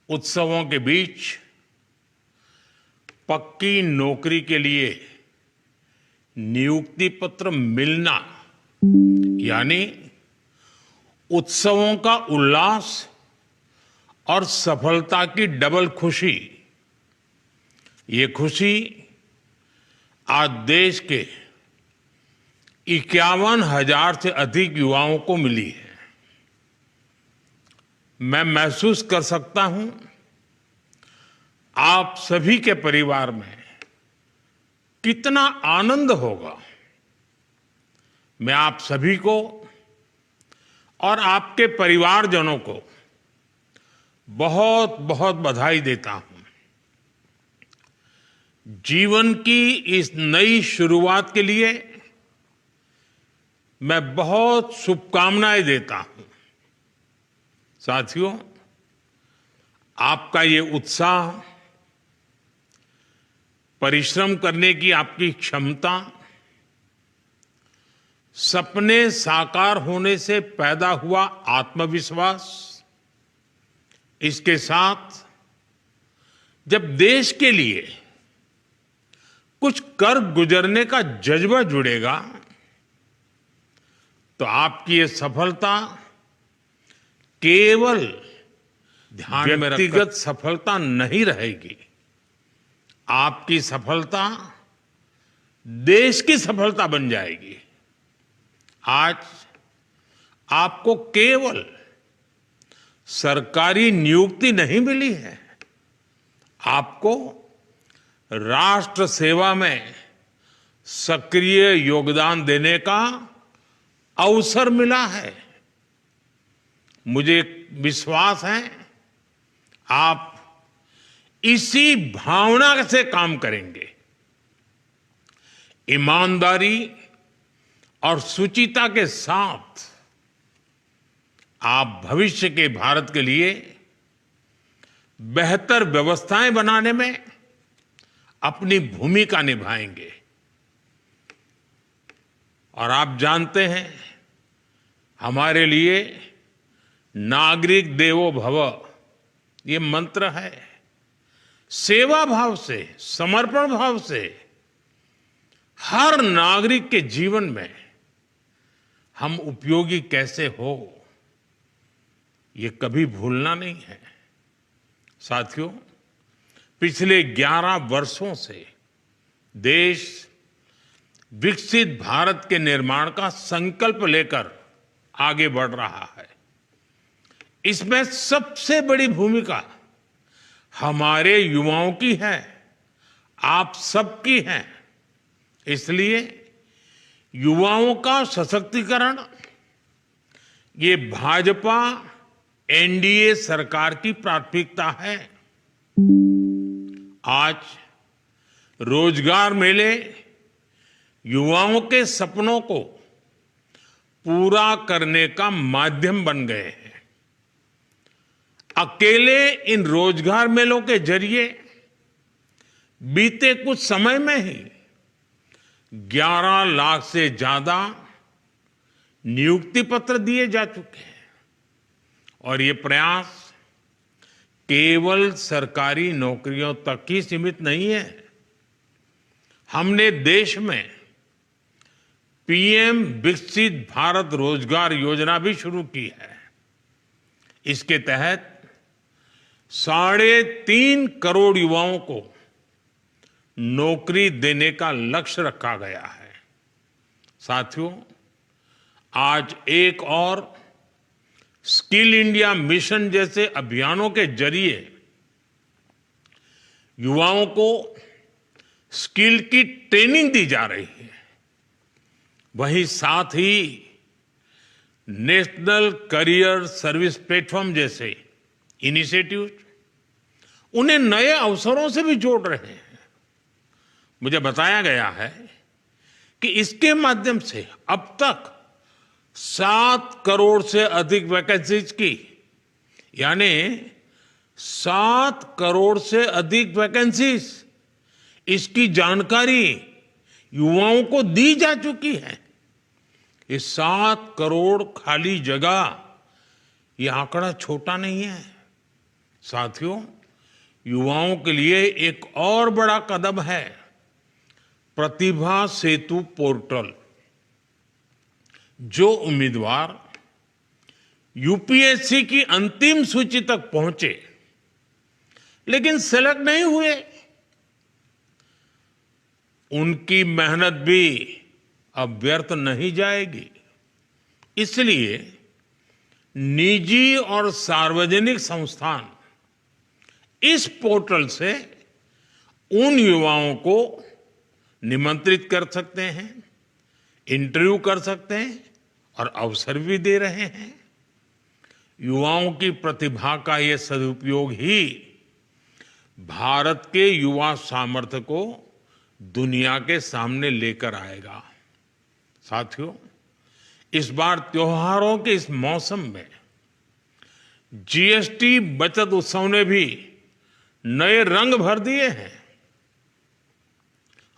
उत्सवों के बीच पक्की नौकरी के लिए नियुक्ति पत्र मिलना यानी उत्सवों का उल्लास और सफलता की डबल खुशी। ये खुशी आज देश के 51,000 से अधिक युवाओं को मिली है। मैं महसूस कर सकता हूं आप सभी के परिवार में कितना आनंद होगा। मैं आप सभी को और आपके परिवारजनों को बहुत बहुत बधाई देता हूं। जीवन की इस नई शुरुआत के लिए मैं बहुत शुभकामनाएं देता हूं। साथियों, आपका ये उत्साह, परिश्रम करने की आपकी क्षमता, सपने साकार होने से पैदा हुआ आत्मविश्वास, इसके साथ जब देश के लिए कुछ कर गुजरने का जज्बा जुड़ेगा तो आपकी ये सफलता केवल ध्यान में व्यक्तिगत सफलता नहीं रहेगी। आपकी सफलता देश की सफलता बन जाएगी। आज आपको केवल सरकारी नियुक्ति नहीं मिली है, आपको राष्ट्र सेवा में सक्रिय योगदान देने का अवसर मिला है। मुझे विश्वास है आप इसी भावना से काम करेंगे। ईमानदारी और शुचिता के साथ आप भविष्य के भारत के लिए बेहतर व्यवस्थाएं बनाने में अपनी भूमिका निभाएंगे। और आप जानते हैं, हमारे लिए नागरिक देवो भव ये मंत्र है। सेवा भाव से, समर्पण भाव से हर नागरिक के जीवन में हम उपयोगी कैसे हो, ये कभी भूलना नहीं है। साथियों, पिछले 11 वर्षों से देश विकसित भारत के निर्माण का संकल्प लेकर आगे बढ़ रहा है। इसमें सबसे बड़ी भूमिका हमारे युवाओं की है, आप सबकी है। इसलिए युवाओं का सशक्तिकरण ये भाजपा एनडीए सरकार की प्राथमिकता है। आज रोजगार मेले युवाओं के सपनों को पूरा करने का माध्यम बन गए हैं। अकेले इन रोजगार मेलों के जरिए बीते कुछ समय में ही 11 लाख से ज्यादा नियुक्ति पत्र दिए जा चुके हैं। और ये प्रयास केवल सरकारी नौकरियों तक ही सीमित नहीं है। हमने देश में पीएम विकसित भारत रोजगार योजना भी शुरू की है। इसके तहत 3.5 करोड़ युवाओं को नौकरी देने का लक्ष्य रखा गया है। साथियों, आज एक और स्किल इंडिया मिशन जैसे अभियानों के जरिए युवाओं को स्किल की ट्रेनिंग दी जा रही है। वहीं साथ ही नेशनल करियर सर्विस प्लेटफॉर्म जैसे इनिशिएटिव उन्हें नए अवसरों से भी जोड़ रहे हैं। मुझे बताया गया है कि इसके माध्यम से अब तक 7 करोड़ से अधिक वैकेंसीज की, यानी 7 करोड़ से अधिक वैकेंसीज, इसकी जानकारी युवाओं को दी जा चुकी है। ये 7 करोड़ खाली जगह, ये आंकड़ा छोटा नहीं है। साथियों, युवाओं के लिए एक और बड़ा कदम है प्रतिभा सेतु पोर्टल। जो उम्मीदवार यूपीएससी की अंतिम सूची तक पहुंचे लेकिन सेलेक्ट नहीं हुए, उनकी मेहनत भी अब व्यर्थ नहीं जाएगी। इसलिए निजी और सार्वजनिक संस्थान इस पोर्टल से उन युवाओं को निमंत्रित कर सकते हैं, इंटरव्यू कर सकते हैं और अवसर भी दे रहे हैं। युवाओं की प्रतिभा का ये सदुपयोग ही भारत के युवा सामर्थ्य को दुनिया के सामने लेकर आएगा। साथियों, इस बार त्योहारों के इस मौसम में जीएसटी बचत उत्सव ने भी नए रंग भर दिए हैं।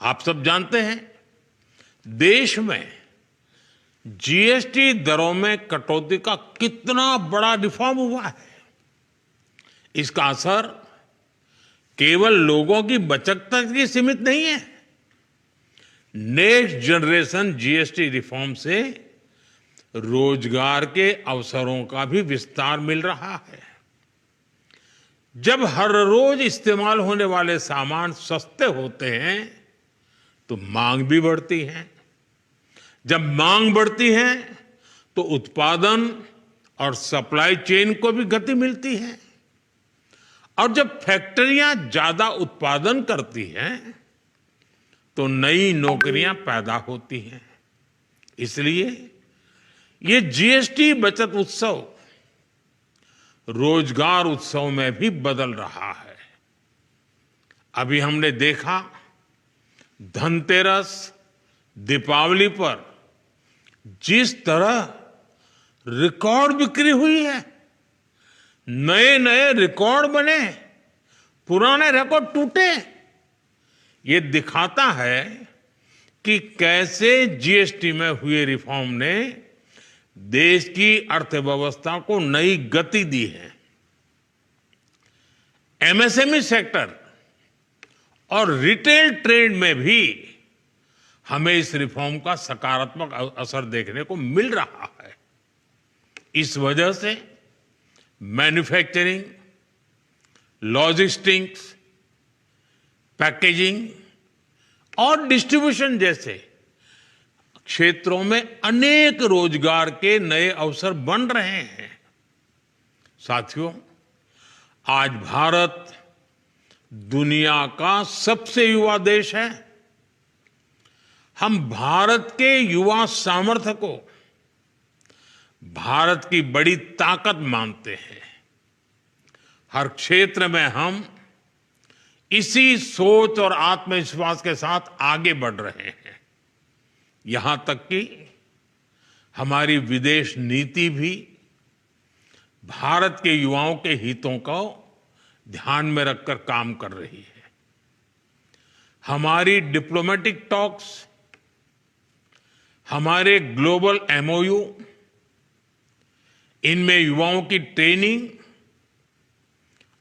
आप सब जानते हैं, देश में जीएसटी दरों में कटौती का कितना बड़ा रिफॉर्म हुआ है। इसका असर केवल लोगों की बचत तक ही सीमित नहीं है। नेक्स्ट जनरेशन जीएसटी रिफॉर्म से रोजगार के अवसरों का भी विस्तार मिल रहा है। जब हर रोज इस्तेमाल होने वाले सामान सस्ते होते हैं तो मांग भी बढ़ती है। जब मांग बढ़ती है तो उत्पादन और सप्लाई चेन को भी गति मिलती है। और जब फैक्ट्रियां ज्यादा उत्पादन करती हैं तो नई नौकरियां पैदा होती हैं। इसलिए ये जीएसटी बचत उत्सव रोजगार उत्सव में भी बदल रहा है। अभी हमने देखा, धनतेरस, दीपावली पर जिस तरह रिकॉर्ड बिक्री हुई है, नए नए रिकॉर्ड बने, पुराने रिकॉर्ड टूटे, ये दिखाता है कि कैसे जीएसटी में हुए रिफॉर्म ने देश की अर्थव्यवस्था को नई गति दी है। एमएसएमई सेक्टर और रिटेल ट्रेड में भी हमें इस रिफॉर्म का सकारात्मक असर देखने को मिल रहा है। इस वजह से मैन्युफैक्चरिंग, लॉजिस्टिक्स, पैकेजिंग और डिस्ट्रीब्यूशन जैसे क्षेत्रों में अनेक रोजगार के नए अवसर बन रहे हैं। साथियों, आज भारत दुनिया का सबसे युवा देश है। हम भारत के युवा सामर्थ्य को भारत की बड़ी ताकत मानते हैं। हर क्षेत्र में हम इसी सोच और आत्मविश्वास के साथ आगे बढ़ रहे हैं। यहां तक कि हमारी विदेश नीति भी भारत के युवाओं के हितों को ध्यान में रखकर काम कर रही है। हमारी डिप्लोमेटिक टॉक्स, हमारे ग्लोबल एमओयू, इनमें युवाओं की ट्रेनिंग,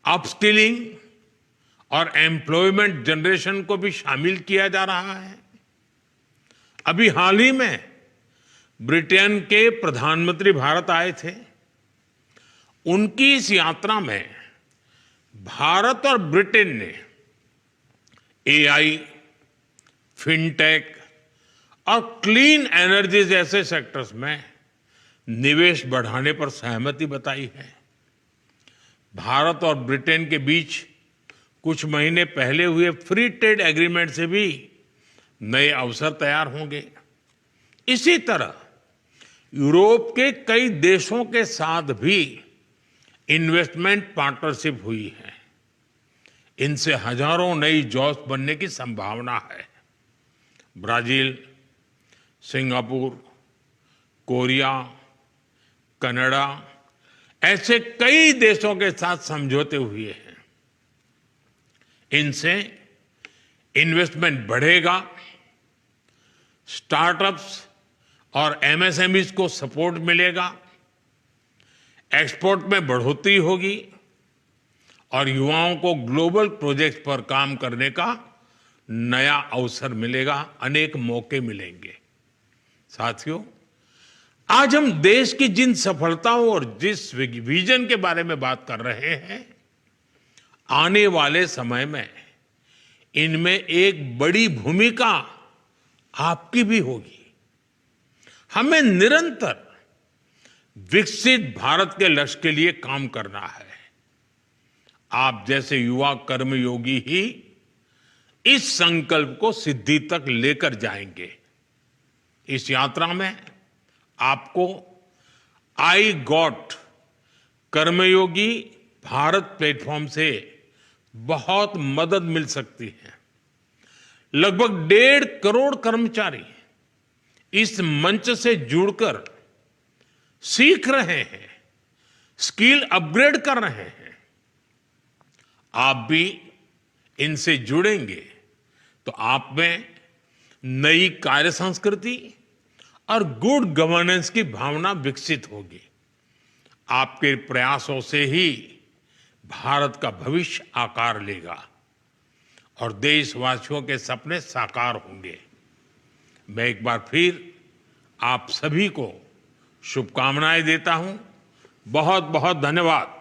अपस्किलिंग और एम्प्लॉयमेंट जनरेशन को भी शामिल किया जा रहा है। अभी हाल ही में ब्रिटेन के प्रधानमंत्री भारत आए थे। उनकी इस यात्रा में भारत और ब्रिटेन ने एआई, फिनटेक और क्लीन एनर्जी जैसे सेक्टर्स में निवेश बढ़ाने पर सहमति बताई है। भारत और ब्रिटेन के बीच कुछ महीने पहले हुए फ्री ट्रेड एग्रीमेंट से भी नए अवसर तैयार होंगे। इसी तरह यूरोप के कई देशों के साथ भी इन्वेस्टमेंट पार्टनरशिप हुई है। इनसे हजारों नई जॉब्स बनने की संभावना है। ब्राजील, सिंगापुर, कोरिया, कनाडा ऐसे कई देशों के साथ समझौते हुए हैं। इनसे इन्वेस्टमेंट बढ़ेगा, स्टार्टअप्स और एमएसएमईज को सपोर्ट मिलेगा, एक्सपोर्ट में बढ़ोतरी होगी और युवाओं को ग्लोबल प्रोजेक्ट पर काम करने का नया अवसर मिलेगा, अनेक मौके मिलेंगे। साथियों, आज हम देश की जिन सफलताओं और जिस विजन के बारे में बात कर रहे हैं, आने वाले समय में इनमें एक बड़ी भूमिका आपकी भी होगी। हमें निरंतर विकसित भारत के लक्ष्य के लिए काम करना है। आप जैसे युवा कर्मयोगी ही इस संकल्प को सिद्धि तक लेकर जाएंगे। इस यात्रा में आपको I got Karmayogi Bharat platform से बहुत मदद मिल सकती है। लगभग 1.5 करोड़ कर्मचारी इस मंच से जुड़कर सीख रहे हैं, स्किल अपग्रेड कर रहे हैं। आप भी इनसे जुड़ेंगे तो आप में नई कार्य संस्कृति और गुड गवर्नेंस की भावना विकसित होगी। आपके प्रयासों से ही भारत का भविष्य आकार लेगा और देशवासियों के सपने साकार होंगे। मैं एक बार फिर आप सभी को शुभकामनाएं देता हूं। बहुत बहुत धन्यवाद।